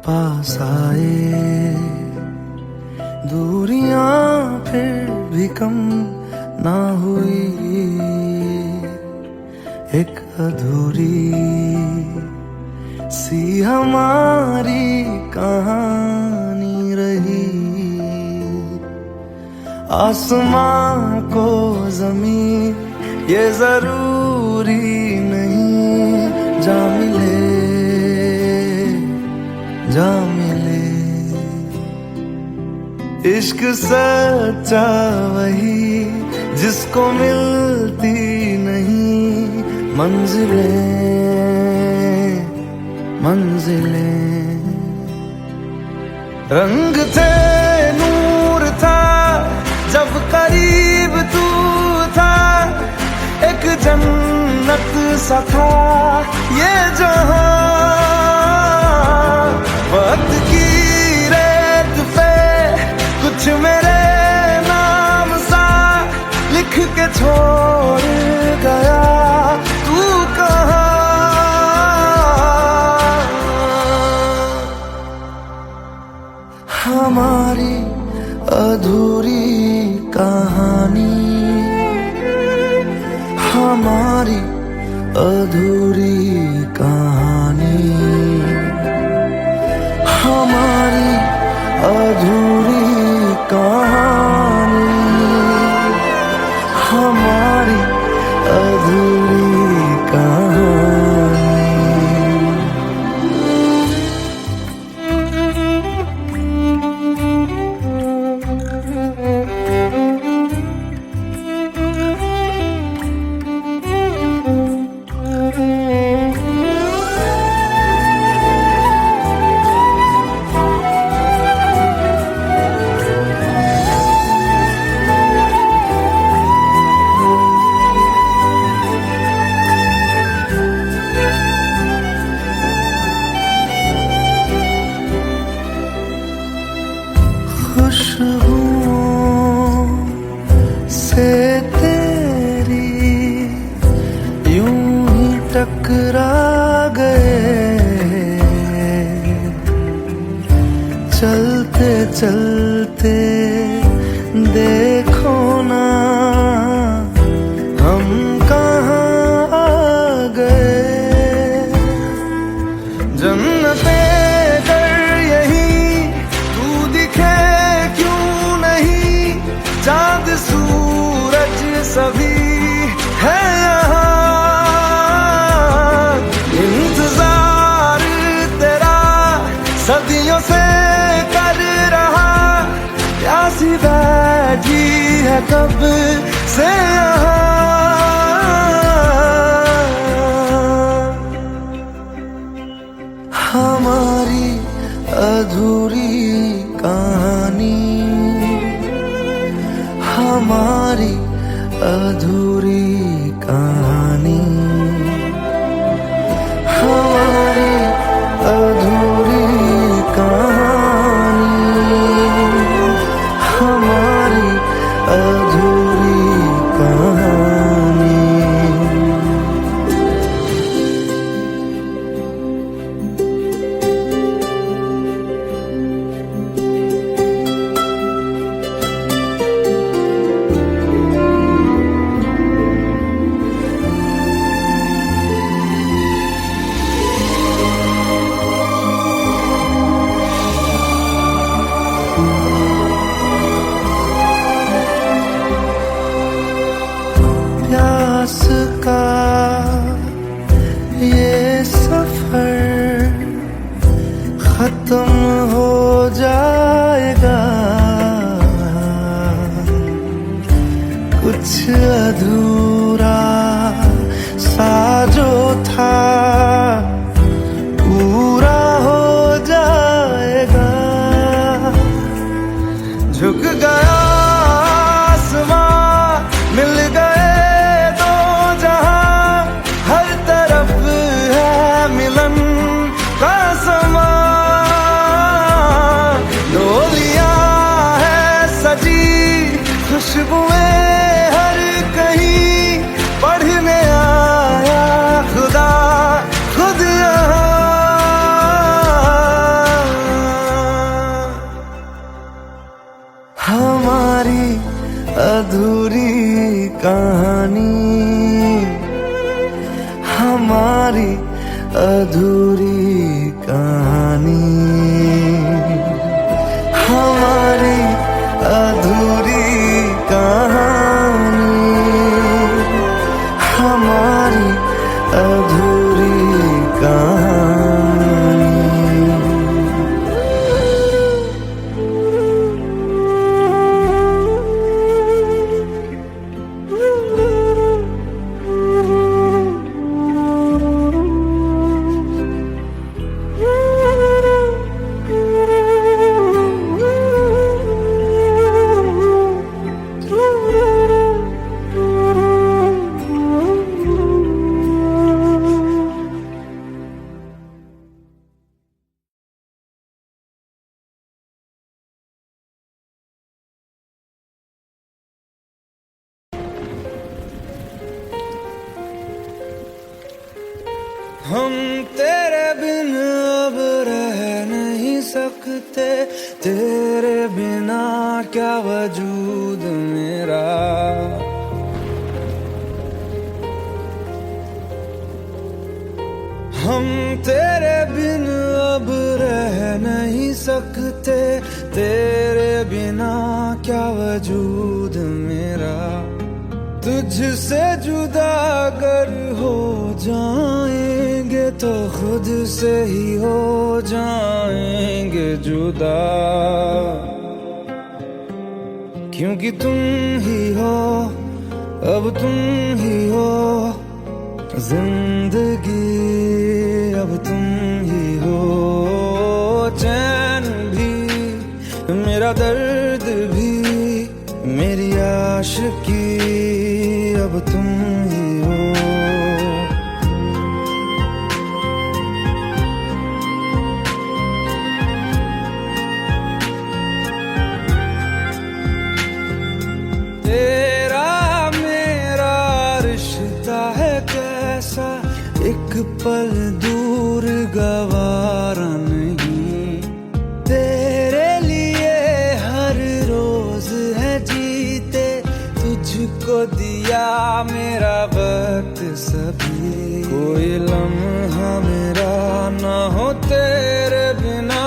पास आए, दूरियां फिर भी कम ना हुई, एक अधूरी सी हमारी कहानी रही। आसमां को जमीन ये जरूरी नहीं, जा मिले जा मिले। इश्क सच्चा वही जिसको मिलती नहीं मंजिलें मंजिलें। रंग थे, नूर था, जब करीब तू था, एक जन्नत सा था ये जहां। वक्त की रेत पे कुछ मेरे नाम सा लिख के छोड़ गया तू कहाँ। हमारी अधूरी कहानी, हमारी अधूरी कहानी, हमारी अधूरी कहानी, हमारी अधूरी कहानी। खुशबुओं से तेरी यूं ही टकरा गए, चलते चलते देखो ना हम कहाँ आ गए। जन्नते कर यही तू दिखे चांद सूरज सभी है यहाँ। इंतजार तेरा सदियों से कर रहा, प्यासी बैठी है कब से यहाँ। हमारी अधूरी कहानी, हमारी अधूरी कहानी, हमारी अधूरी कहानी, हमारी अधूरी कहानी। प्यास का ये सफर खत्म हो जाएगा, कुछ अधूरा सा जो था पूरा हो जाएगा। झुक गया आसमां, मिल गए दो जहां, हर तरफ है मिलन का समा। डोलियां है सजी, खुशबुएं हर कहीं, पढ़ने आया खुदा खुद यहाँ। हमारी अधूरी कहानी, हमारी अधूरी कहानी, हमारी अधूरी कहानी। हम तेरे बिन अब रह नहीं सकते, तेरे बिना क्या वजूद मेरा। हम तेरे बिन अब रह नहीं सकते, तेरे बिना क्या वजूद मेरा। तुझसे जुदा अगर हो जाएंगे तो खुद से ही हो जाएंगे जुदा, क्योंकि तुम ही हो, अब तुम ही हो जिंदगी, अब तुम ही हो। चैन भी मेरा दर्द भी मेरी आशिकी, अब तुम ही हो। तेरा मेरा रिश्ता है कैसा, एक पल दूर गवारा नहीं। तेरे लिए हर रोज है जीते, तुझको दिया मेरा वक्त सभी। कोई लम्हा मेरा ना हो तेरे बिना,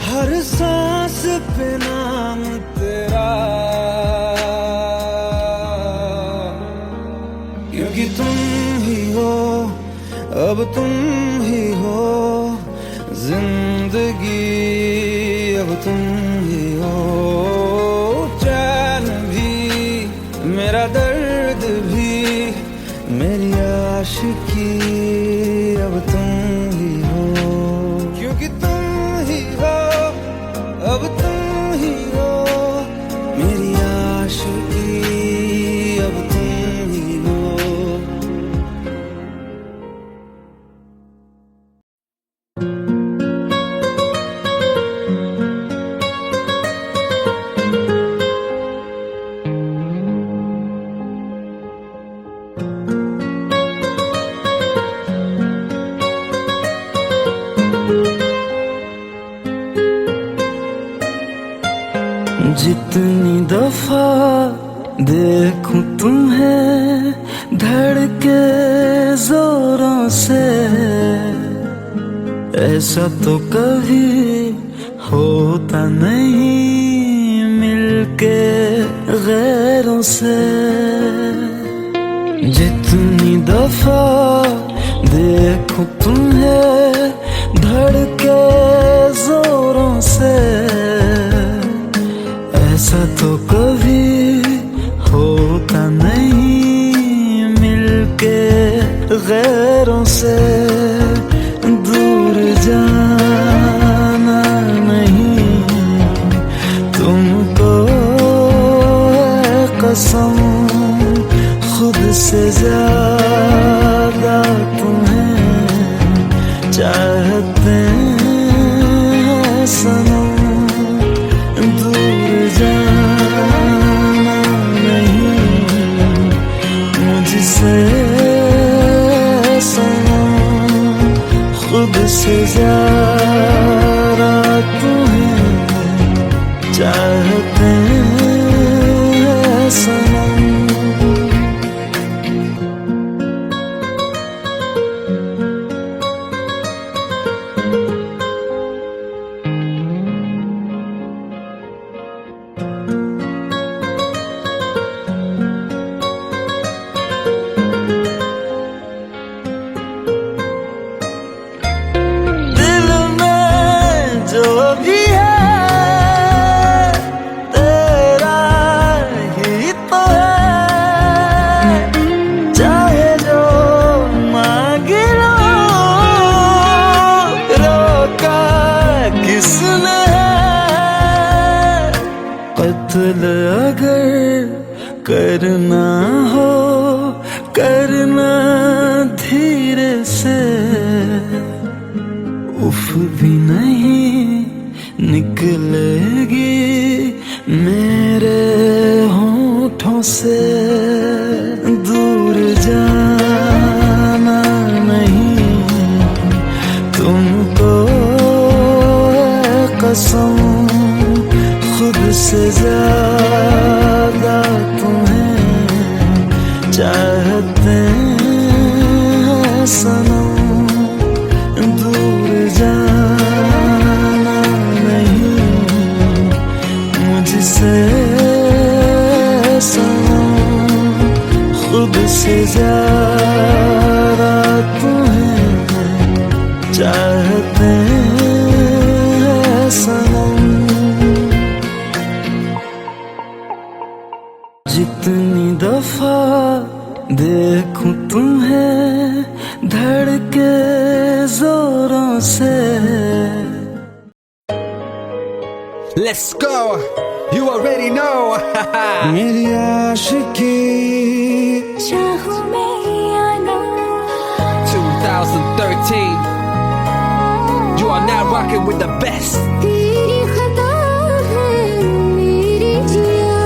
हर सांस पे नाम तेरा, क्योंकि तुम ही हो, अब तुम ही हो जिंदगी, अब तुम ही हो। चैन भी मेरा दर्द भी मेरी आशिकी, अब तुम ही हो, क्योंकि तुम ही हो, अब तुम ही हो मेरी आशिकी, अब तुम ही हो। जितनी दफा देखूं तुम्हें धड़के जोरों से, ऐसा तो कभी होता नहीं मिलके गैरों से। जितनी दफा देखूं तुम्हें धड़के जोरों से, ऐसा तो कभी होता नहीं मिलके गैरों से। दूर जाना नहीं तुमको है कसम, खुद से ज्यादा तुम्हें चाहते हैं सनम। दूर जाना नहीं मुझसे सनम, खुद से ज्यादा तुम्हें चाहते हैं सनम। कत्ल अगर करना हो करना धीरे से, उफ भी नहीं निकलेगी मेरे होठों से। दूर जाना नहीं कसम खुद से ज्यादा तुम्हें चाहते हैं सनम, दूर जाना नहीं मुझसे सनम, खुद से ज्यादा तुम्हें चाहते हैं सनम। जितनी दफा देखूं तुम्हें धड़के जोरों से। Let's go, you already know. मेरी आशिकी चाहूं मैं या ना 2013, you are now rocking with the best. तेरी खता है मेरी जिया,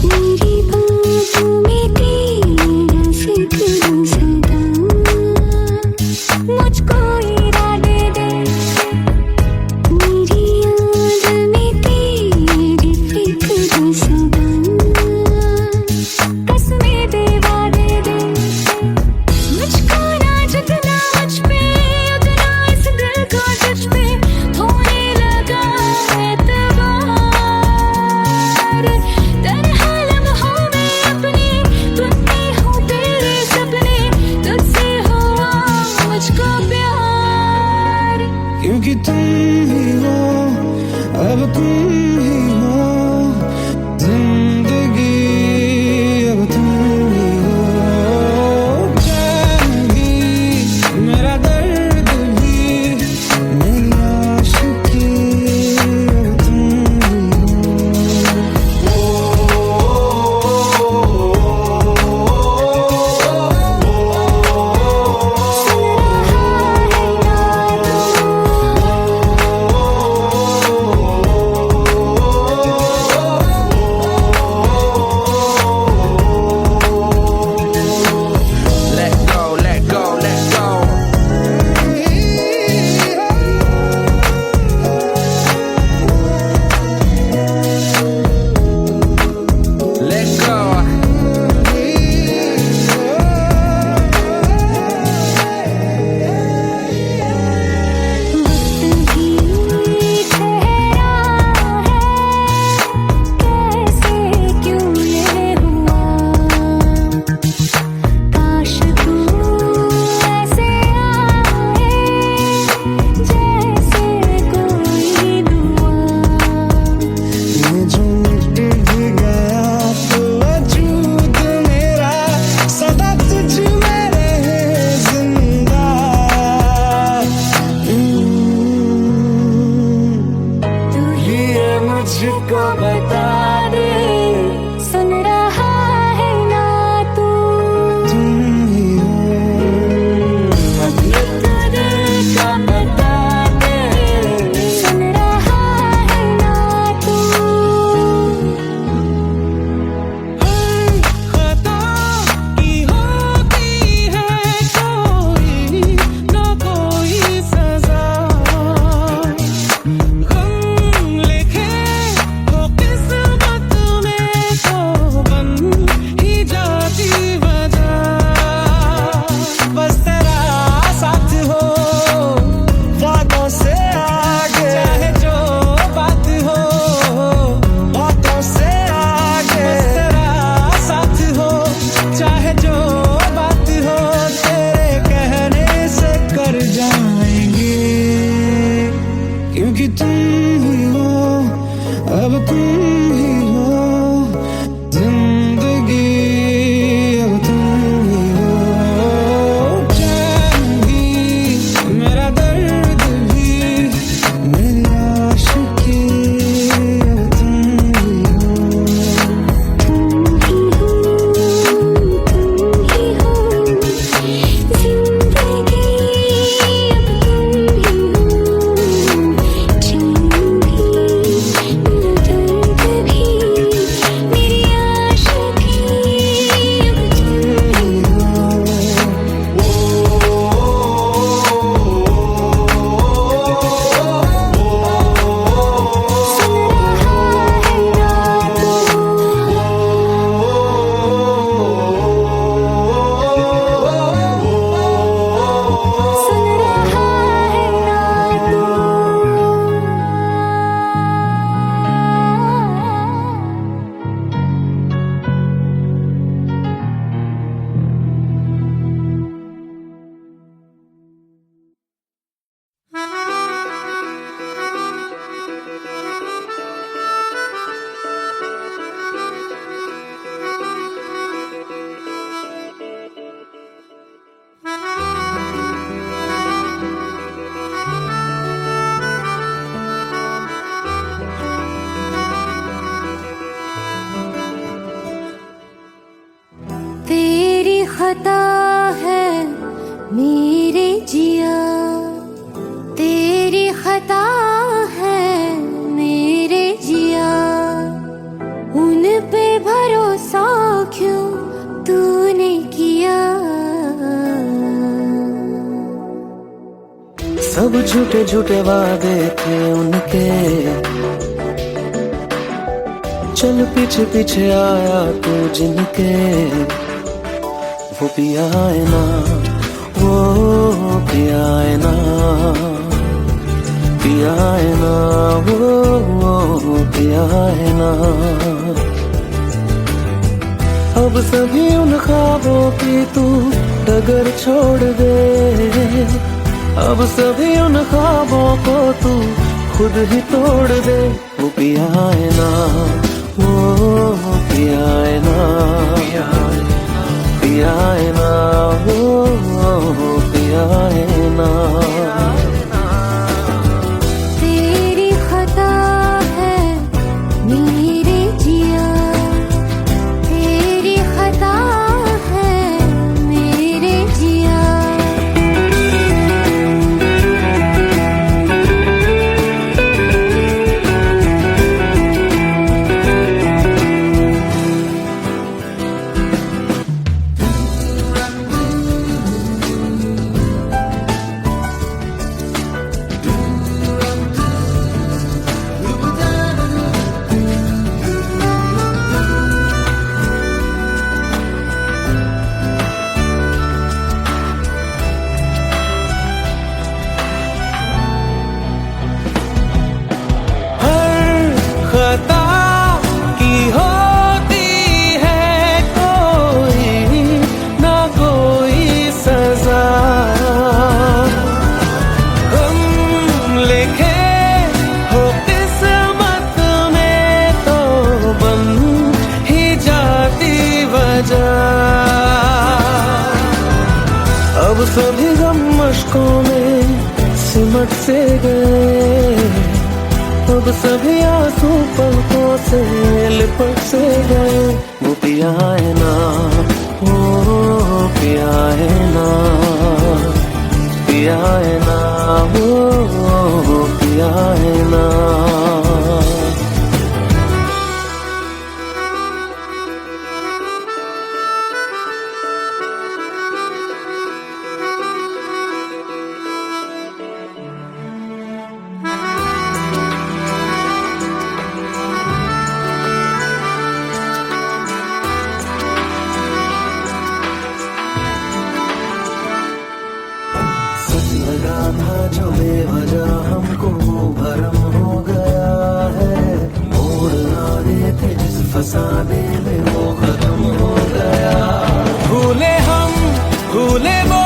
मेरी बाहों में तेरा जिक्र सदा। खता है मेरे जिया, तेरी खता है मेरे जिया, उन पे भरोसा क्यों तूने किया। सब झूठे झूठे वादे थे उनके, चल पीछे पीछे आया तू जिनके, वो पिया है ना, वो पिया है ना, पिया है ना, वो पिया है ना। अब सभी उन ख्वाबों की तू डगर छोड़ दे, अब सभी उन ख्वाबों को तू खुद ही तोड़ दे। वो पिया है ना, वो पिया है ना, पिया है ना, वो पिया है ना। तेरी खता है मेरे जिया, तेरी खता है मेरे जिया। खता की होती है कोई ना कोई सजा, हम लिखे हो किस्मत में तो बन ही जाती वजह। अब सभी गम मशकों में सिमट से गए, अब सभी आंसू पलकों से लिपट से गए। वो पिया है ना, वो पिया है ना, पिया है ना, वो पिया है ना। लगा था जो बेवजह हमको वो भरम हो गया है, मोड़ ना रहे थे जिस फसाने में वो खत्म हो गया। भूले हम भूले वो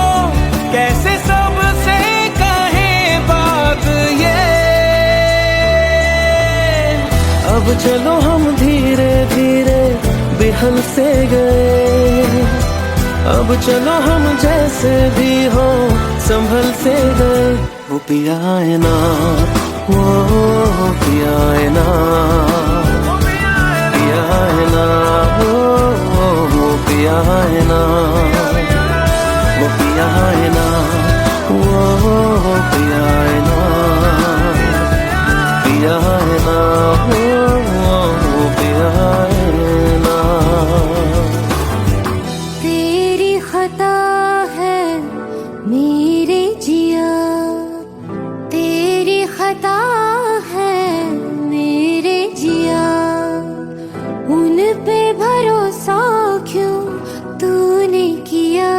कैसे सबसे कहे बात ये, अब चलो हम धीरे धीरे बिहल से गए, अब चलो हम जैसे भी हो संभल से गए। वो पिया है ना, वो पिया है ना, पिया है ना, वो पिया है ना, वो पिया है ना, वो पिया है ना, पिया है ना, वो पिया है ना। तेरी खता है मेरे जिया, तेरी खता है मेरे जिया, उन पे भरोसा क्यों तूने किया।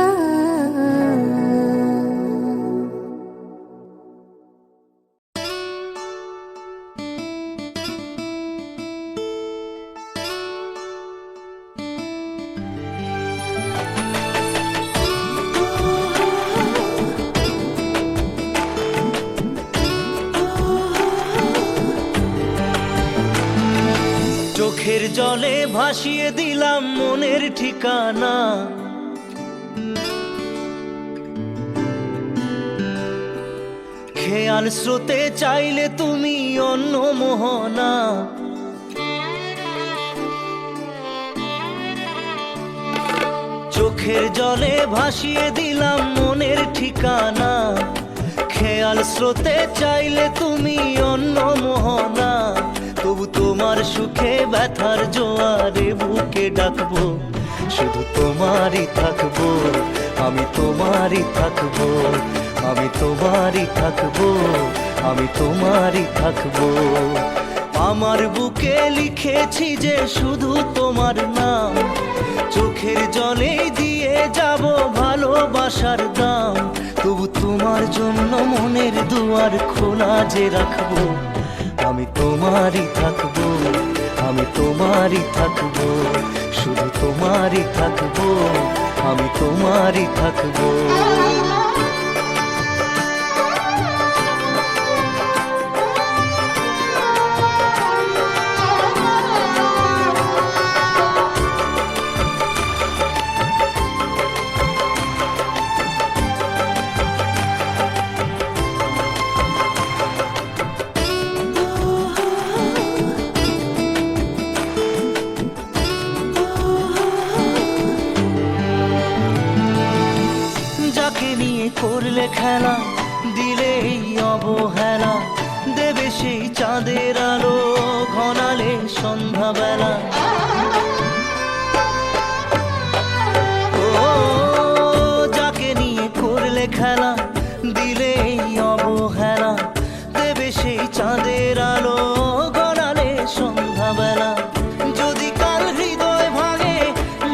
চোখের জলে ভাসিয়ে দিলাম মনের ঠিকানা, খেয়াল স্রোতে চাইলে তুমি অন্য মোহনা। চোখ চোখের জলে ভাসিয়ে দিলাম মনের ঠিকানা, খেয়াল স্রোতে চাইলে তুমি অন্য মোহনা, তবু তোমার সুখে ব্যথার জোয়ারে বুকে ডাকবো, শুধু তোমারই থাকবো, আমি তোমারই থাকবো, আমি তোমারই থাকবো, আমি তোমারই থাকবো। আমার বুকে লিখেছি যে শুধু তোমার নাম, চোখের জলে দিয়ে যাব ভালোবাসার দাম, তবু তোমার জন্য মনের দুয়ার খোলা যে রাখবো, আমি তোমারই থাকবো, আমি তোমারই থাকবো, শুধু তোমারই থাকবো, আমি তোমারই থাকবো। যাকে নিয়ে করলে খেলা, দিলে এই অবহেলা, দেবে সেই চাঁদের আলো ঘনালে সন্ধ্যাবেলা। ও যাকে নিয়ে করলে খেলা, দিলে এই অবহেলা, দেবে সেই চাঁদের আলো ঘনালে সন্ধ্যাবেলা। যদি কাল হৃদয় ভাঙে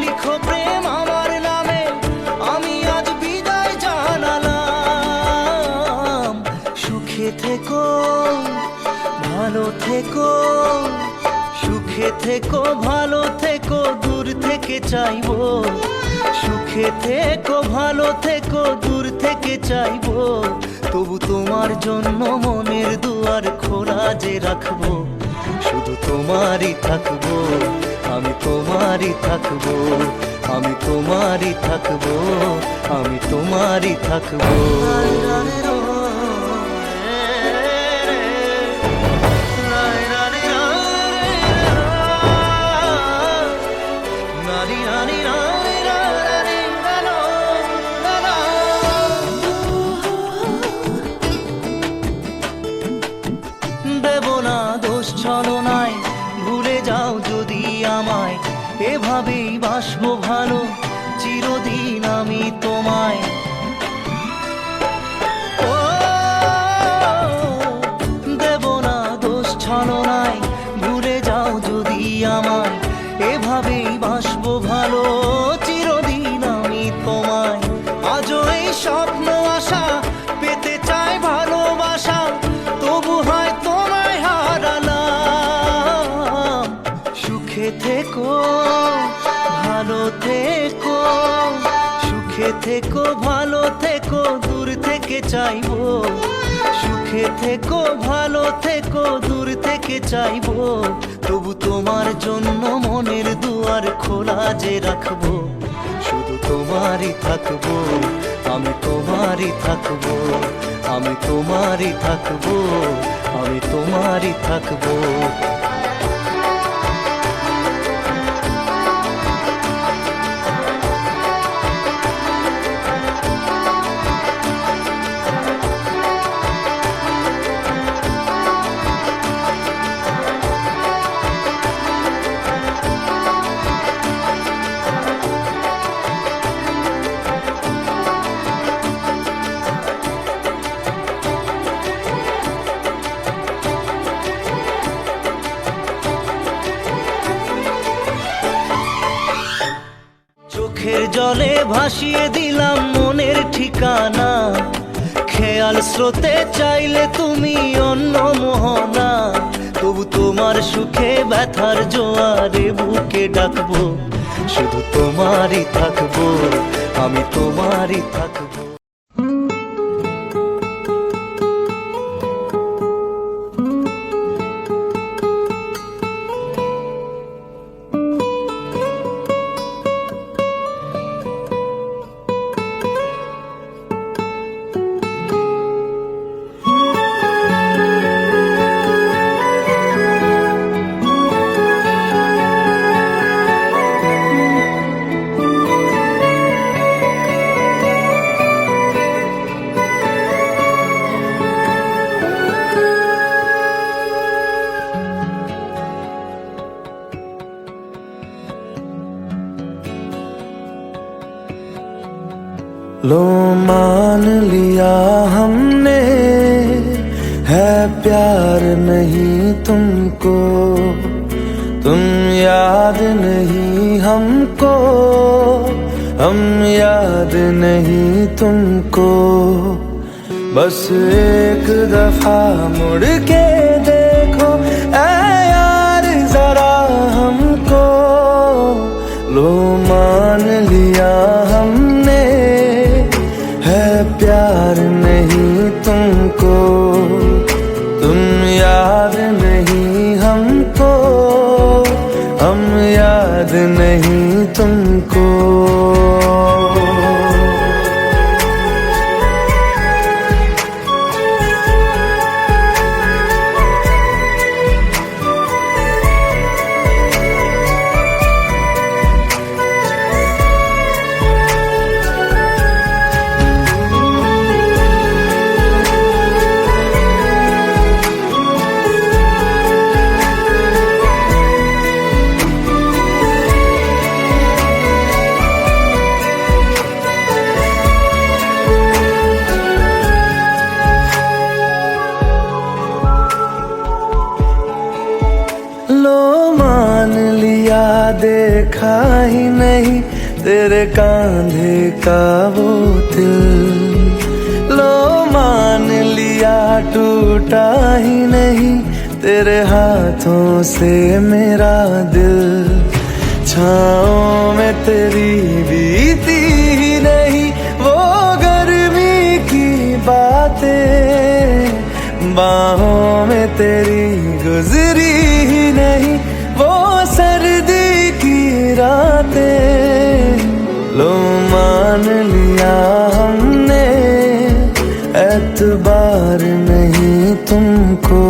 লিখো প্রেম আমার নামে, আমি আজ বিদায় জানালাম। সুখে থেকো ভালো থেকো, সুখে থেকো ভালো থেকো, দূর থেকে চাইবো, সুখে থেকো ভালো থেকো, দূর থেকে চাইবো, তবু তোমার জন্য মনের দুয়ার খোলা যে রাখবো, শুধু তোমারই থাকবো, আমি তোমারই থাকবো, আমি তোমারই থাকবো, আমি তোমারই থাকবো। দেব না দোষ ছলনায়, ভুলে যাও যদি আমায়, এভাবেই বাসবো ভালো চিরদিন আমি তোমায়। ও দেব না দোষ ছলনায়, ভুলে যাও যদি আমায়, এভাবেই বাসবো ভালো চিরদিন আমি তোমায়। আজও এই স্বপ্ন আশা পেতে চাই ভালোবাসা, তবু হয় তোমায় হারালাম। সুখে থেকো ভালো থেকো, সুখে থেকো ভালো থেকো, দূর থেকে চাইবো, সুখে থেকো ভালো থেকো, দূর থেকে চাইবো, তবু তোমার জন্য মনের দুয়ার খোলা যে রাখবো, শুধু তোমারই থাকবো, আমি তোমারই থাকবো, আমি তোমারই থাকবো, আমি তোমারই থাকবো। চোখের জলে ভাসিয়ে দিলাম মনের ঠিকানা, খেয়াল স্রোতে চাইলে তুমি অন্য মোহনা, তবু তোমার সুখে ব্যথার জোয়ারে বুকে ডাকবো, শুধু তোমারই থাকবো, আমি তোমারই থাকবো। लो मान लिया हमने, है प्यार नहीं तुमको, तुम याद नहीं हमको, हम याद नहीं तुमको। बस एक दफा मुड़ के देखो ऐ यार जरा हमको, लो मान लिया हमने, है प्यार नहीं तुमको, तुम याद नहीं हमको, हम याद नहीं तुमको। लो मान लिया देखा ही नहीं तेरे कांधे का वो दिल, लो मान लिया टूटा ही नहीं तेरे हाथों से मेरा दिल। छाँव में तेरी बीती ही नहीं वो गर्मी की बातें, बाहों में तेरी गुजरी ही नहीं वो सर्दी की रातें। लो मान लिया हमने, एतबार नहीं तुमको,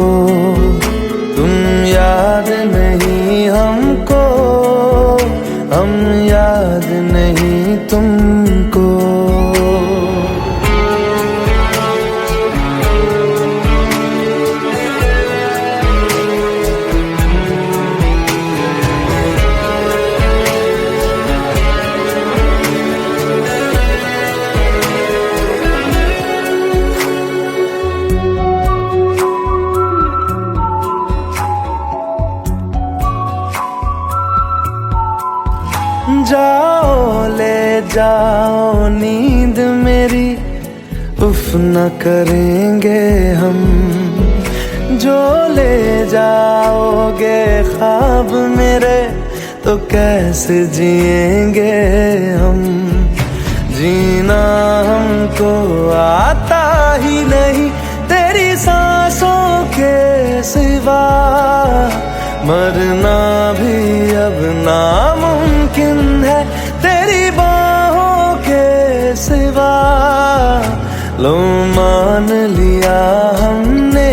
तुम याद नहीं हमको, हम याद नहीं तुमको। जाओ ले जाओ नींद मेरी, उफ न करेंगे हम, जो ले जाओगे ख्वाब मेरे तो कैसे जिएंगे हम। जीना हमको आता ही नहीं तेरी सांसों के सिवा, मरना भी अब नामुमकिन है तेरी बाहों के सिवा। लो मान लिया हमने,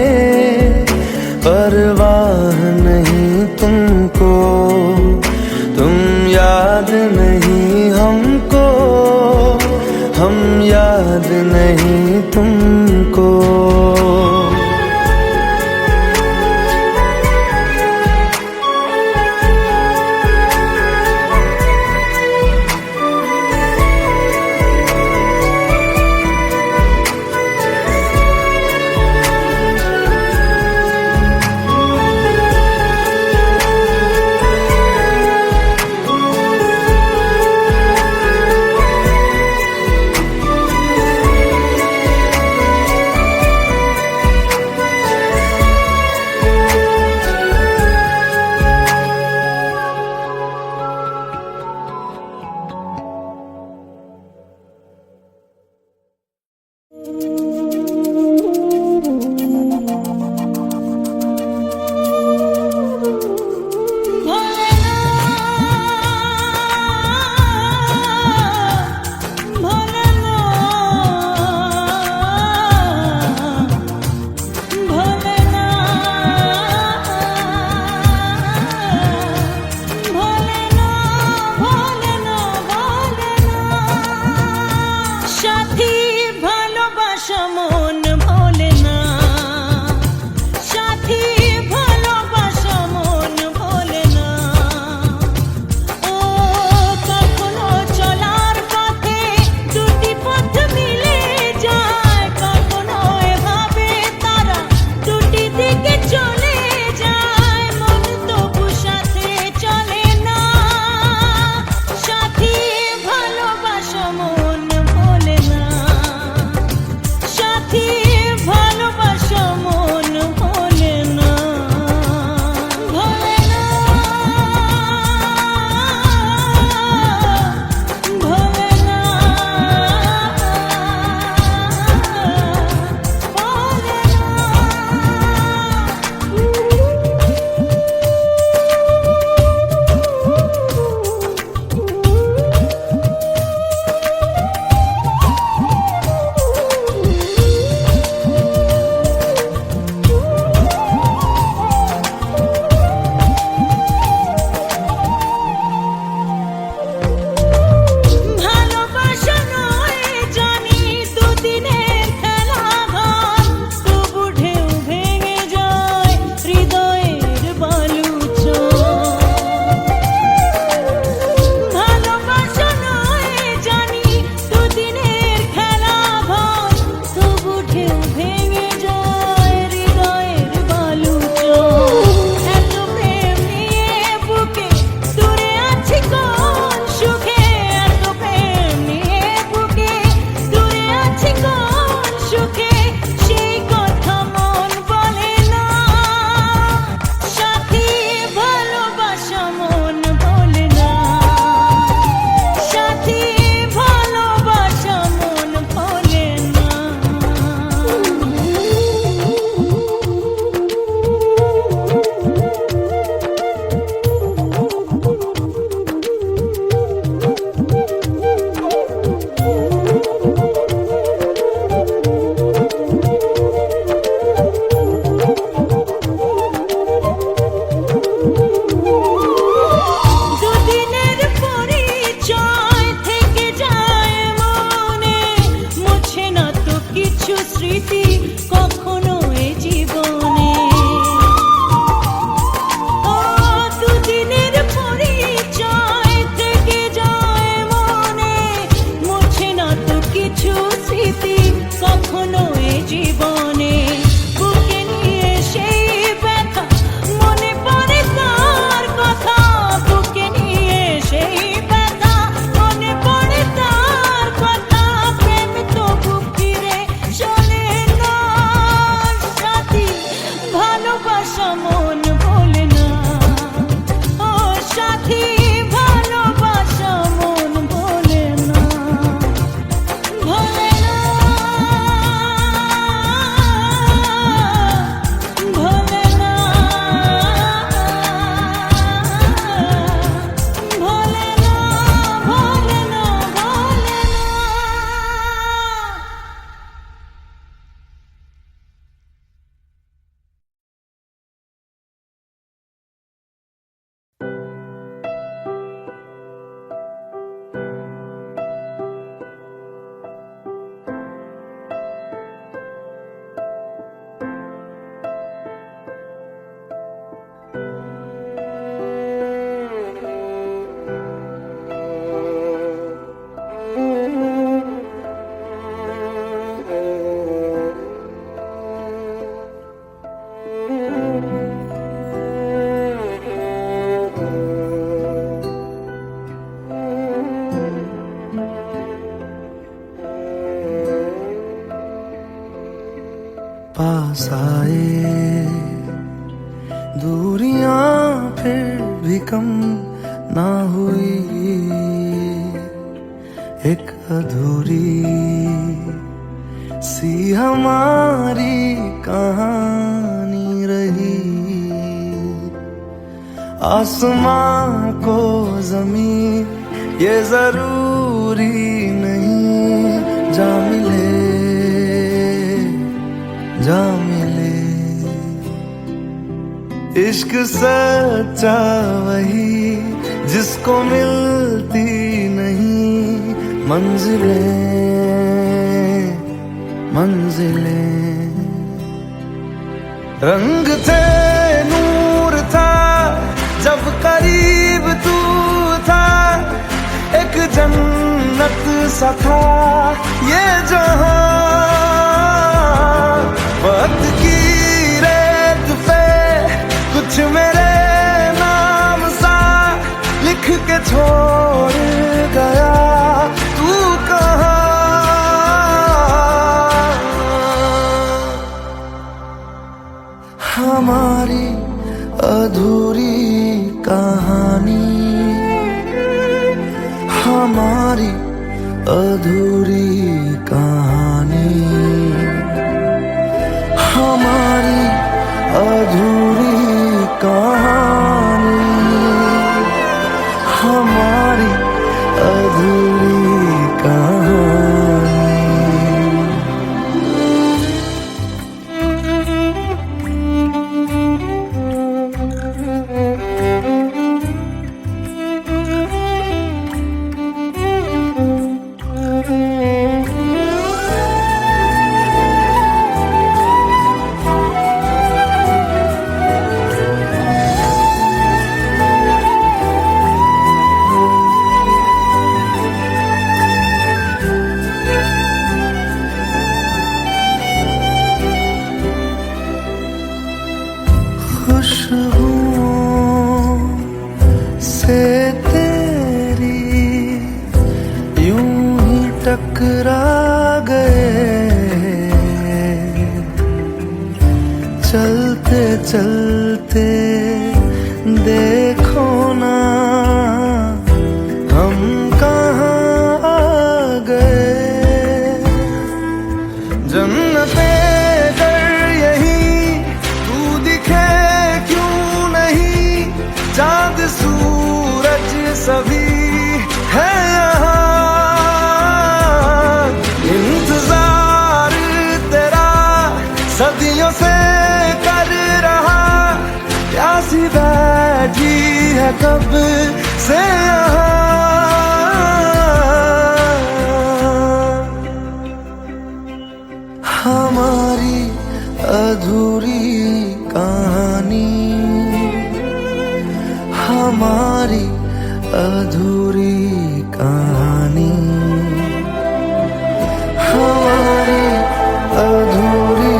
परवाह नहीं तुमको, तुम याद नहीं हमको, हम याद नहीं तुमको। पास आए, दूरियां फिर भी कम ना हुई, एक अधूरी सी हमारी कहानी रही। आसमां को जमीन ये जरूरी नहीं, जा मिले जा मिले। इश्क सच्चा वही जिसको मिलती नहीं मंजिलें मंजिलें। रंग थे नूर था जब करीब तू था, एक जन्नत सा था ये जहां। वक्त की रेत पे कुछ मेरे नाम सा लिख के छोड़ गया, तू कहाँ? हमारी अधूरी कहानी, हमारी अधूरी कहानी, हमारी अधूरी कहानी, हमारी अधूरी कहानी। खुशबुओं से तेरी यूं ही टकरा गए, चलते चलते देखो ना हम कहाँ आ गए। जन्नते चांद सूरज सभी है यहाँ, इंतजार तेरा सदियों से कर रहा, प्यासी बैठी है कब से यहाँ। हमारी अधूरी कहानी, हमारी अधूरी कहानी, हमारी अधूरी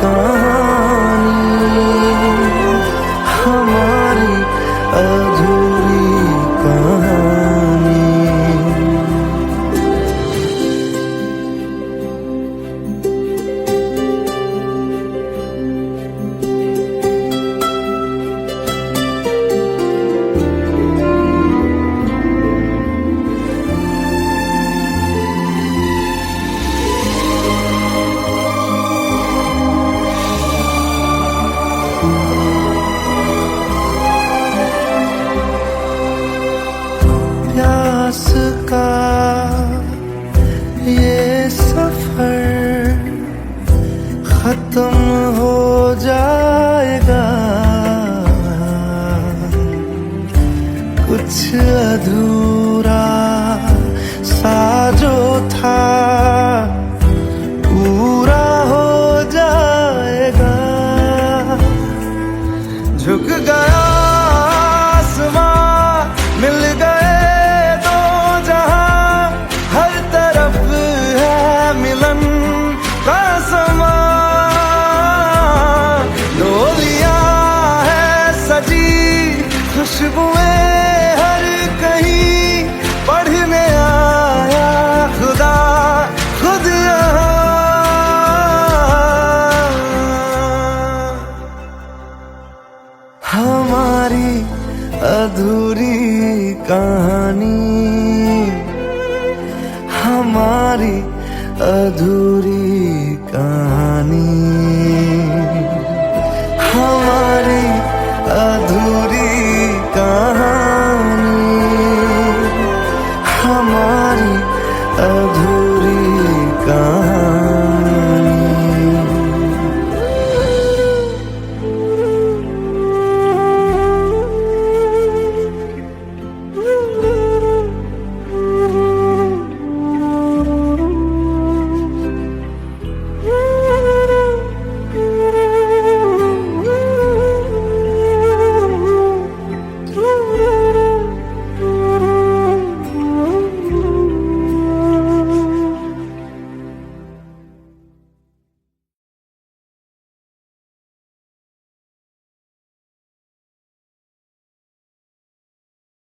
कहानी, हमारी अधूरी कहानी। प्यास का ये सफर खत्म हो जाएगा, कुछ अधूरा सा जो था पूरा हो जाएगा। झुक गया आसमां, मिल गए दो जहां, हर तरफ है मिलन का समा। डोलियां है सजी, खुशबुएं हर कहीं, पढ़ने आया खुदा खुद यहाँ। अधूरी कहानी